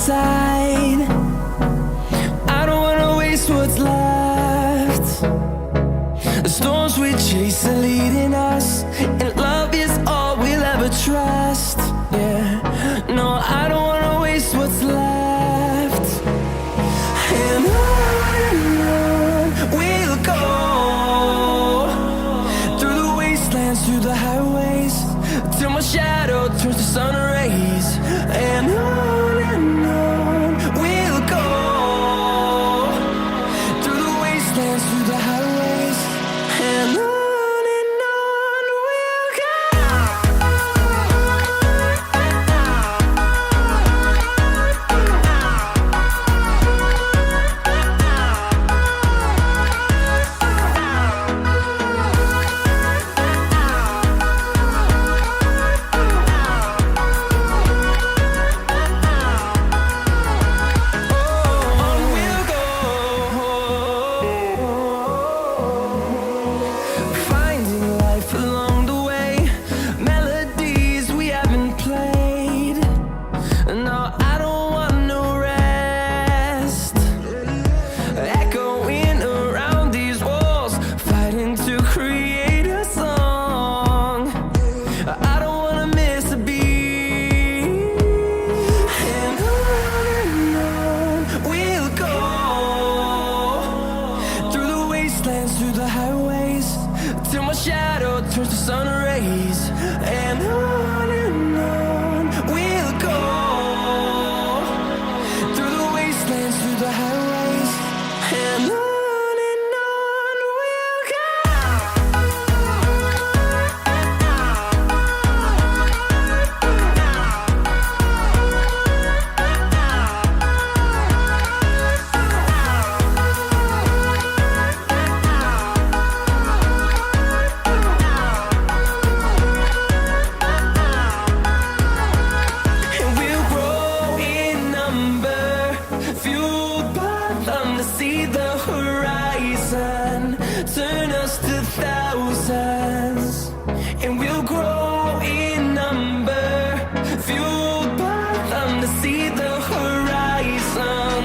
inside. I don't wanna waste what's left. The storms we chase are leading us, and love is all we'll ever trust. Yeah, no, I don't wanna waste what's left. And on we'll go, through the wastelands, through the highways, till my shadow turns to sun rays. And on we'll go, through the wastelands, through the highways, and on we'll go. Through the highways, till my shadow turns to sun rays. And on we'll go, through the wastelands, through the highways, and on we'll go. Fueled by them to see the horizon, turn us to thousands, and we'll grow in number. Fueled by them to see the horizon.